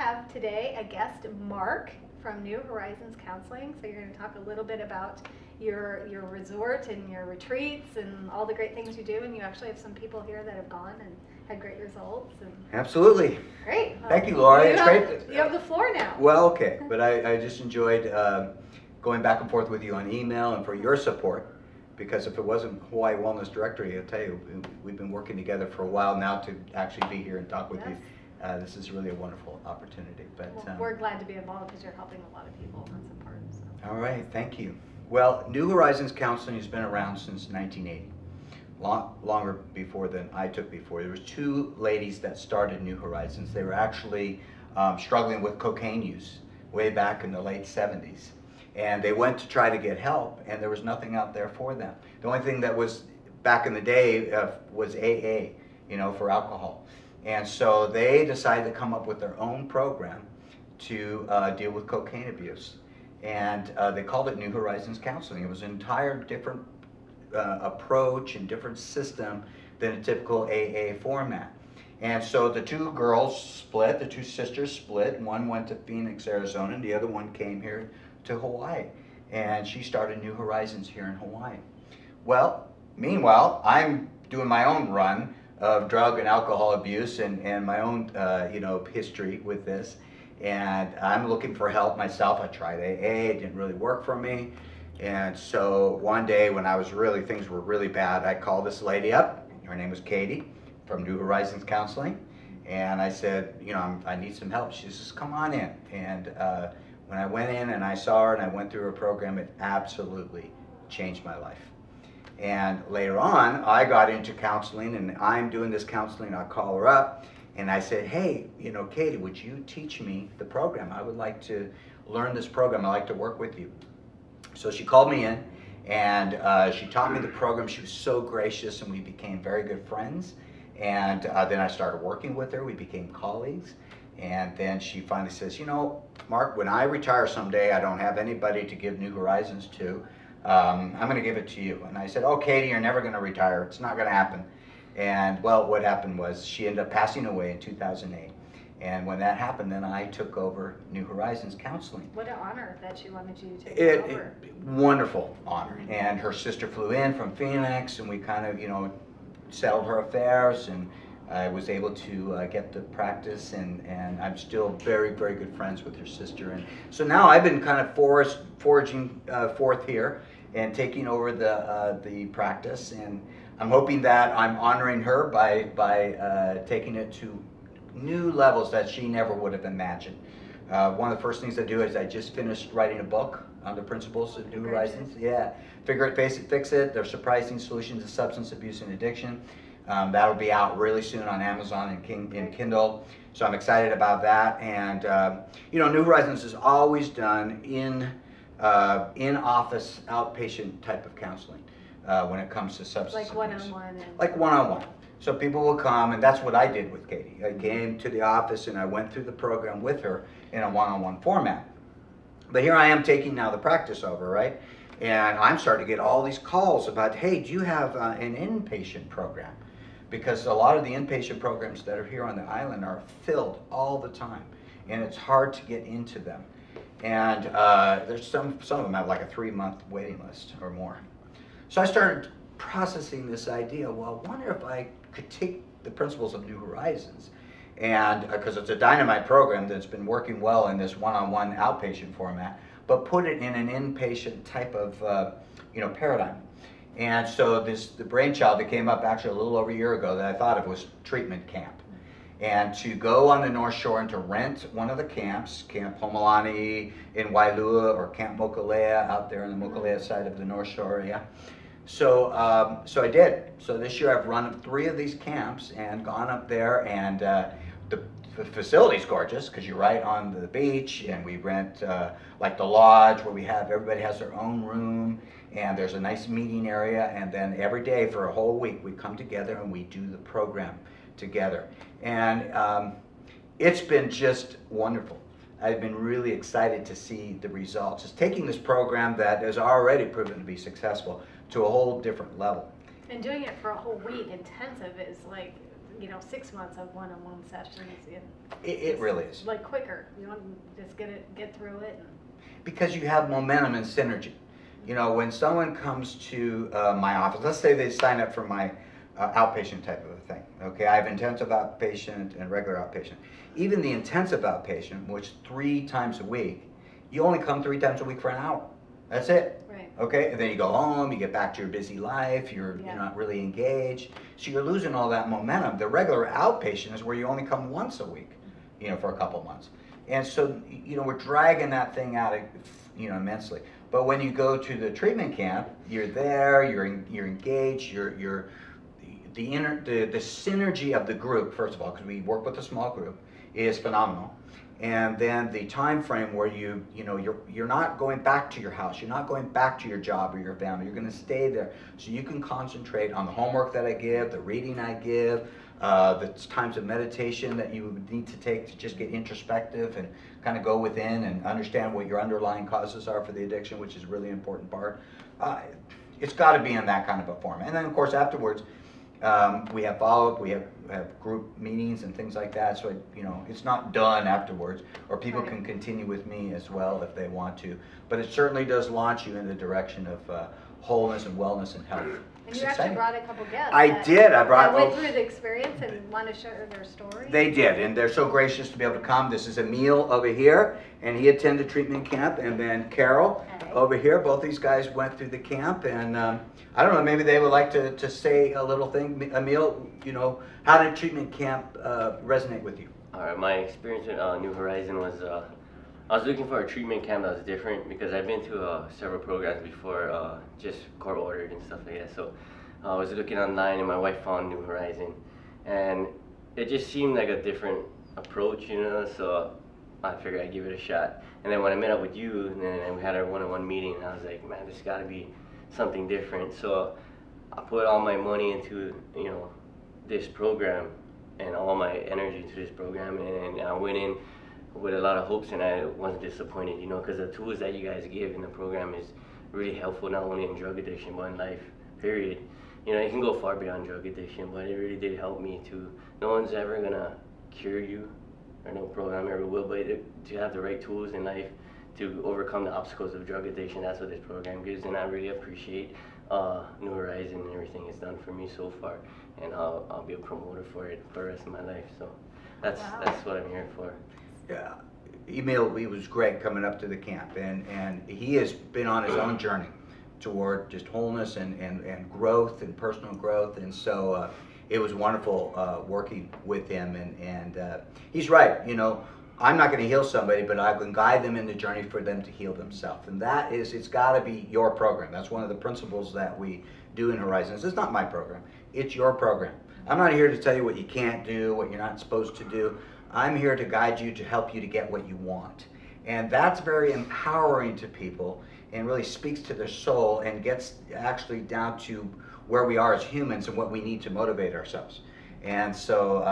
have today a guest, Mark from New Horizons Counseling. So you're going to talk a little bit about your resort and your retreats and all the great things you do. And you actually have some people here that have gone and had great results. And Absolutely. great. Well, thank you, Laura. It's great. You have the floor now. Well, okay. But I just enjoyed going back and forth with you on email and for your support. Because if it wasn't Hawaii Wellness Directory, I'll tell you, we've been working together for a while now to actually be here and talk with you. This is really a wonderful opportunity. But well, we're glad to be involved because you're helping a lot of people. That's important. So. All right, thank you. Well, New Horizons Counseling has been around since 1980, longer before than I took before. There was two ladies that started New Horizons. They were actually struggling with cocaine use way back in the late 70s. And they went to try to get help, and there was nothing out there for them. The only thing that was back in the day was AA, for alcohol. And so they decided to come up with their own program to deal with cocaine abuse. And they called it New Horizons Counseling. It was an entire different approach and different system than a typical AA format. And so the two girls split, the two sisters split. One went to Phoenix, Arizona, and the other one came here to Hawaii, and she started New Horizons here in Hawaii. Well, meanwhile, I'm doing my own run of drug and alcohol abuse and my own history with this, and I'm looking for help myself. I tried AA, it didn't really work for me, and so one day when things were really bad, I called this lady up. Her name was Katie from New Horizons Counseling, and I said, I need some help. She says, come on in. And when I went in and I saw her and I went through her program, it absolutely changed my life. And later on, I got into counseling, and I'm doing this counseling. I call her up and I said, hey, Katie, would you teach me the program? I would like to learn this program. I'd like to work with you. So she called me in, and she taught me the program. She was so gracious, and we became very good friends. And then I started working with her. We became colleagues. And then she finally says, Mark, when I retire someday, I don't have anybody to give New Horizons to. I'm going to give it to you. And I said, oh, Katie, you're never going to retire. It's not going to happen. And, well, what happened was she ended up passing away in 2008. And when that happened, then I took over New Horizons Counseling. What an honor that she wanted you to take it over. Wonderful honor. And her sister flew in from Phoenix, and we kind of, settled her affairs, and I was able to get the practice, and I'm still very, very good friends with her sister. And so now I've been kind of forging forth here and taking over the practice, and I'm hoping that I'm honoring her by taking it to new levels that she never would have imagined. One of the first things I do is I just finished writing a book on the principles of New Horizons. Yeah, Figure It, Face It, Fix It. They're surprising solutions to substance abuse and addiction. That'll be out really soon on Amazon and Kindle. So I'm excited about that. And New Horizons has always done in-office outpatient type of counseling when it comes to substance abuse. One-on-one. Like one-on-one. So people will come, and that's what I did with Katie. I came to the office and I went through the program with her in a one-on-one format. But here I am taking now the practice over, right? And I'm starting to get all these calls about, hey, do you have an inpatient program? Because a lot of the inpatient programs that are here on the island are filled all the time, and it's hard to get into them. And there's some of them have like a 3-month waiting list or more. So I started processing this idea. Well, I wonder if I could take the principles of New Horizons, and because it's a dynamite program that's been working well in this one-on-one outpatient format, but put it in an inpatient type of paradigm. And so the brainchild that came up actually a little over a year ago that I thought of was treatment camp. And to go on the North Shore and to rent one of the camps, Camp Homolani in Wailua or Camp Mokulea out there on the Mokulea side of the North Shore area. So I did. So this year I've run 3 of these camps and gone up there, and the facility's gorgeous because you're right on the beach, and we rent like the lodge where everybody has their own room, and there's a nice meeting area, and then every day for a whole week we come together and we do the program together. And it's been just wonderful. I've been really excited to see the results. It's taking this program that has already proven to be successful to a whole different level. And doing it for a whole week intensive is like 6 months of one-on-one sessions. It really is. Like quicker. You want to just get through it. Because you have momentum and synergy. When someone comes to my office, let's say they sign up for my outpatient type of a thing. Okay, I have intensive outpatient and regular outpatient. Even the intensive outpatient, which 3 times a week, you only come 3 times a week for an hour. That's it. Right. Okay, and then you go home, you get back to your busy life, you're not really engaged, so you're losing all that momentum. The regular outpatient is where you only come once a week, for a couple months. And so, we're dragging that thing out, immensely. But when you go to the treatment camp, you're there, you're engaged, the synergy of the group, first of all, because we work with a small group, is phenomenal. And then the time frame where you're not going back to your house, you're not going back to your job or your family, you're going to stay there, so you can concentrate on the homework that I give, the reading I give, the times of meditation that you would need to take to just get introspective and kind of go within and understand what your underlying causes are for the addiction, which is a really important part. It's got to be in that kind of a form. And then, of course, afterwards, we have follow-up, we have group meetings and things like that, so it's not done afterwards, or people can continue with me as well if they want to. But it certainly does launch you in the direction of wholeness and wellness and health. And you actually brought a couple guests. I did. I went through the experience and want to share their story. They did, and they're so gracious to be able to come. This is Emil over here, and he attended treatment camp, and then Carol over here. Both these guys went through the camp, and I don't know, maybe they would like to say a little thing. Emil, how did treatment camp resonate with you? All right, my experience with New Horizon was, I was looking for a treatment camp that was different because I've been to several programs before, just court ordered and stuff like that. So I was looking online and my wife found New Horizon, and it just seemed like a different approach, so I figured I'd give it a shot. And then when I met up with you and then we had our one-on-one meeting, I was like, man, there's gotta be something different. So I put all my money into, this program and all my energy into this program, and I went in with a lot of hopes, and I wasn't disappointed, because the tools that you guys give in the program is really helpful, not only in drug addiction, but in life, period. It can go far beyond drug addiction, but it really did help me to, no one's ever gonna cure you, or no program ever will, but to have the right tools in life to overcome the obstacles of drug addiction, that's what this program gives, and I really appreciate New Horizon and everything it's done for me so far, and I'll be a promoter for it for the rest of my life, so that's what I'm here for. Yeah, Emil, it was great coming up to the camp, and he has been on his own journey toward just wholeness and growth and personal growth, and so it was wonderful working with him, and he's right, I'm not going to heal somebody, but I can guide them in the journey for them to heal themselves, and that is, it's got to be your program. That's one of the principles that we do in Horizons. It's not my program, it's your program. I'm not here to tell you what you can't do, what you're not supposed to do. I'm here to guide you, to help you to get what you want. And that's very empowering to people and really speaks to their soul and gets actually down to where we are as humans and what we need to motivate ourselves. And so,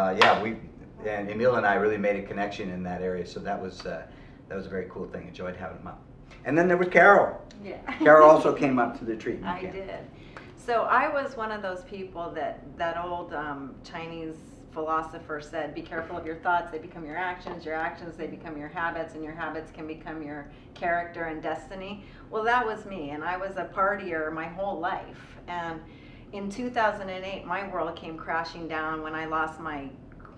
and Emil and I really made a connection in that area, so that was a very cool thing. Enjoyed having him up. And then there was Carol. Yeah. Carol also came up to the treatment I camp. did. So I was one of those people that old Chinese philosopher said, be careful of your thoughts, they become your actions, they become your habits, and your habits can become your character and destiny. Well, that was me, and I was a partier my whole life. And in 2008, my world came crashing down when I lost my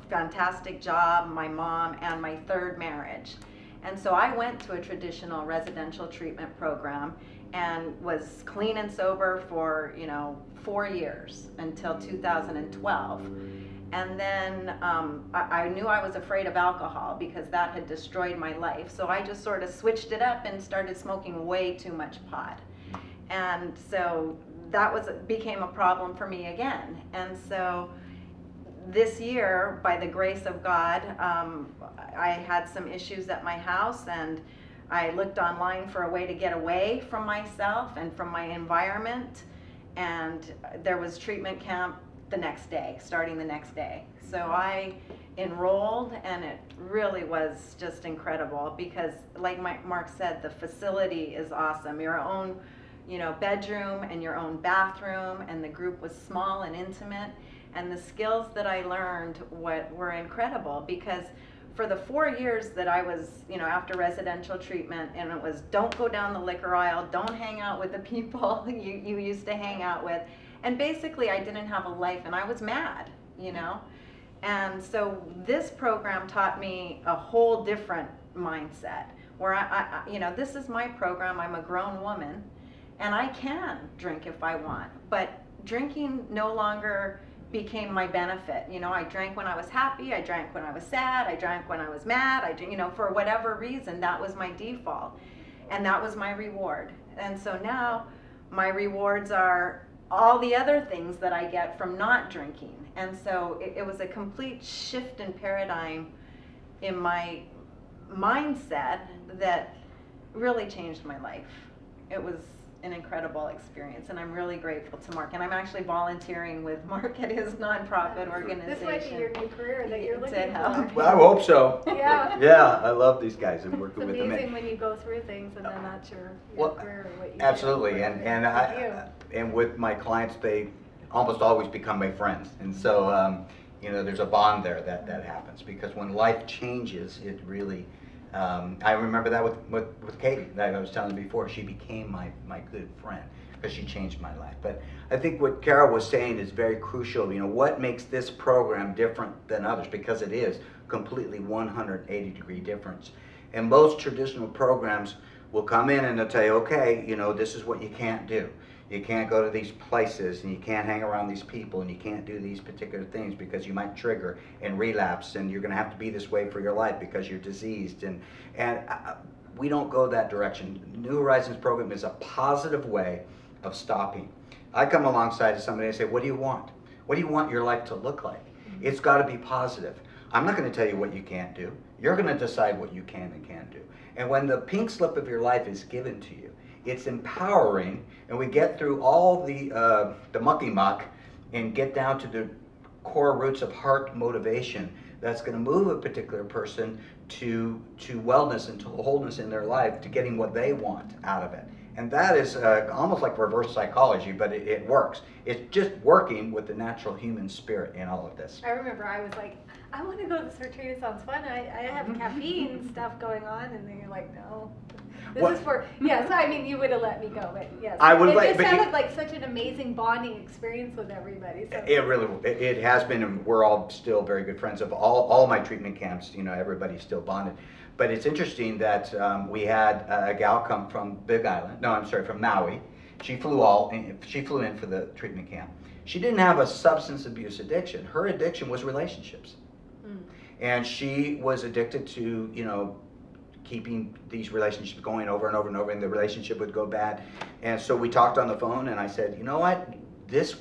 fantastic job, my mom, and my 3rd marriage. And so I went to a traditional residential treatment program and was clean and sober for 4 years until 2012. And then I knew I was afraid of alcohol because that had destroyed my life. So I just sort of switched it up and started smoking way too much pot. And so that became a problem for me again. And so this year, by the grace of God, I had some issues at my house, and I looked online for a way to get away from myself and from my environment. And there was treatment camp starting the next day. So I enrolled, and it really was just incredible because, like Mark said, the facility is awesome. Your own, bedroom and your own bathroom, and the group was small and intimate. And the skills that I learned were incredible, because for the 4 years that I was, after residential treatment, and it was don't go down the liquor aisle, don't hang out with the people you used to hang out with. And basically I didn't have a life and I was mad, And so this program taught me a whole different mindset where this is my program, I'm a grown woman and I can drink if I want, but drinking no longer became my benefit. I drank when I was happy, I drank when I was sad, I drank when I was mad, for whatever reason, that was my default. And that was my reward. And so now my rewards are all the other things that I get from not drinking. And so it was a complete shift in paradigm in my mindset that really changed my life. It was an incredible experience, and I'm really grateful to Mark. And I'm actually volunteering with Mark at his nonprofit organization. This might be your new career that you're looking for. Well, I hope so. Yeah. Yeah, I love these guys and working It's with them. amazing when you go through things and then that's your career, what you Absolutely, do. and with my clients, they almost always become my friends, and so there's a bond there that happens, because when life changes, it really. I remember that with Katie, that I was telling you before. She became my good friend because she changed my life. But I think what Carol was saying is very crucial. What makes this program different than others, because it is completely 180-degree difference. And most traditional programs will come in and they'll tell you, okay, this is what you can't do. You can't go to these places, and you can't hang around these people, and you can't do these particular things because you might trigger and relapse, and you're going to have to be this way for your life because you're diseased. And we don't go that direction. New Horizons program is a positive way of stopping. I come alongside of somebody and say, what do you want? What do you want your life to look like? It's got to be positive. I'm not going to tell you what you can't do. You're going to decide what you can and can't do. And when the pink slip of your life is given to you, it's empowering, and we get through all the mucky muck and get down to the core roots of heart motivation that's going to move a particular person to wellness and to wholeness in their life, to getting what they want out of it. And that is almost like reverse psychology, but it works. It's just working with the natural human spirit in all of this. I remember I was like, I want to go to this retreat, it sounds fun. I have caffeine stuff going on, and then you're like, no. This is for, yes, I mean, you would have let me go, but yes. I would it sounded like such an amazing bonding experience with everybody. So. It has been, and we're all still very good friends of all my treatment camps. Everybody's still bonded. But it's interesting that we had a gal come from Big Island. No, I'm sorry, from Maui. She flew in for the treatment camp. She didn't have a substance abuse addiction. Her addiction was relationships. And she was addicted to, keeping these relationships going over and over and over, and the relationship would go bad. And so we talked on the phone, and I said, you know what, this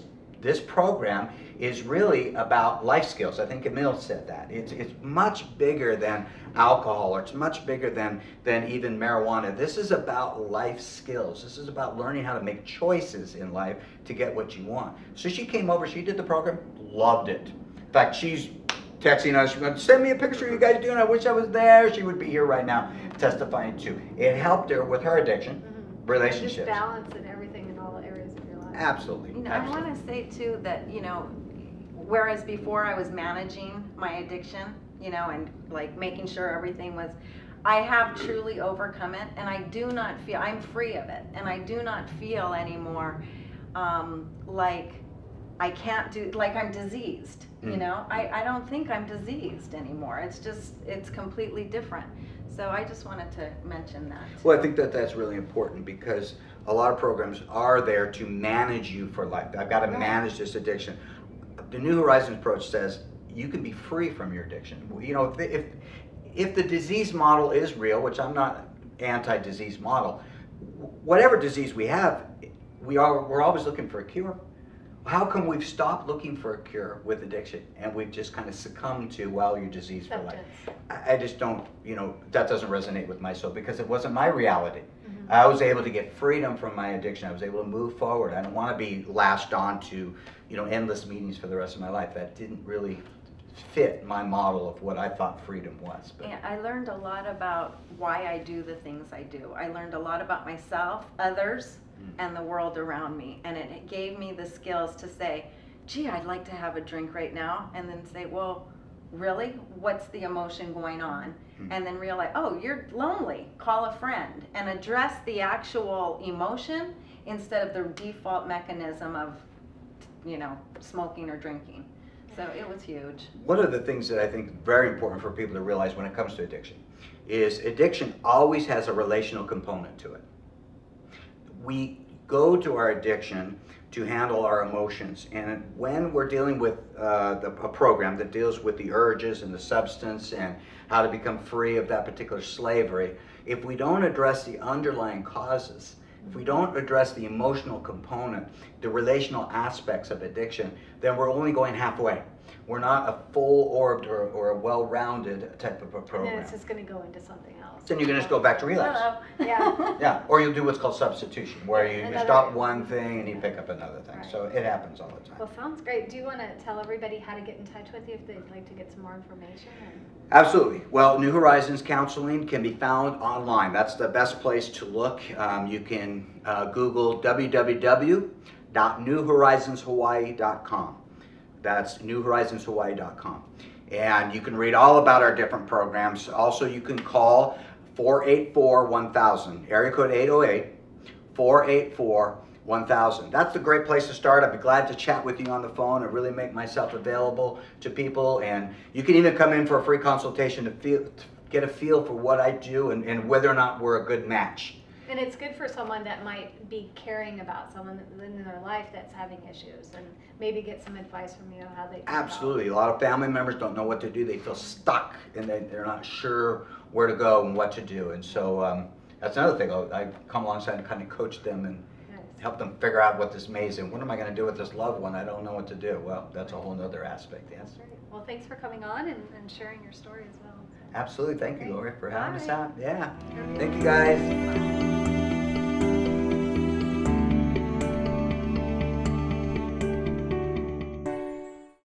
program is really about life skills. I think Emil said that. It's much bigger than alcohol, or it's much bigger than even marijuana. This is about life skills. This is about learning how to make choices in life to get what you want. So she came over, she did the program, loved it. In fact, she's texting us, she went, send me a picture of you guys doing, I wish I was there. She would be here right now testifying too. It helped her with her addiction, relationships. Just balance and everything in all areas of your life. Absolutely. I want to say too that, whereas before I was managing my addiction, and like making sure everything was, I have truly overcome it, and I do not feel, I'm free of it, and I do not feel anymore like I can't do, like I'm diseased, I don't think I'm diseased anymore. It's completely different. So I just wanted to mention that. Well, I think that's really important, because a lot of programs are there to manage you for life. I've got to manage this addiction. The New Horizons approach says you can be free from your addiction. If the disease model is real, which I'm not anti-disease model, whatever disease we have, we're always looking for a cure. How come we've stopped looking for a cure with addiction, and we've just kind of succumbed to, well, you're diseased for life? I just don't, that doesn't resonate with my soul, because it wasn't my reality. I was able to get freedom from my addiction. I was able to move forward. I don't want to be lashed on to, endless meetings for the rest of my life. That didn't really fit my model of what I thought freedom was. But. And I learned a lot about why I do the things I do. I learned a lot about myself, others, and the world around me. And it gave me the skills to say, gee, I'd like to have a drink right now, and then say, well, really? What's the emotion going on? And then realize, oh, you're lonely, call a friend, and address the actual emotion instead of the default mechanism of, you know, smoking or drinking. So it was huge. One of the things that I think is very important for people to realize when it comes to addiction is addiction always has a relational component to it. We go to our addiction to handle our emotions, and when we're dealing with a program that deals with the urges and the substance and how to become free of that particular slavery, if we don't address the underlying causes, if we don't address the emotional component, the relational aspects of addiction, then we're only going halfway. We're not a full-orbed or a well-rounded type of a And program. then it's just going to go into something else. Then you're going to just go back to relapse. Hello. Yeah. Yeah, or you'll do what's called substitution, where you Another- stop one thing and you pick up another thing. Right. So it happens all the time. Well, sounds great. Do you want to tell everybody how to get in touch with you if they'd like to get some more information? Absolutely. Well, New Horizons Counseling can be found online. That's the best place to look. You can Google www.newhorizonshawaii.com. That's newhorizonshawaii.com. And you can read all about our different programs. Also, you can call 484-1000, area code 808-484-1000. That's a great place to start. I'd be glad to chat with you on the phone and really make myself available to people. And you can even come in for a free consultation to get a feel for what I do and whether or not we're a good match. And it's good for someone that might be caring about someone in their life that's having issues, and maybe get some advice from you on how they can help. Absolutely. A lot of family members don't know what to do. They feel stuck and they're not sure where to go and what to do. And so that's another thing. I come alongside and kind of coach them and Nice. help them figure out what this maze is. What am I going to do with this loved one? I don't know what to do. Well, that's a whole nother aspect, yes. Great. Well, thanks for coming on and sharing your story as well. Absolutely. Thank you, Lori, for having us Bye. out. Yeah. Sure. Thank you, guys.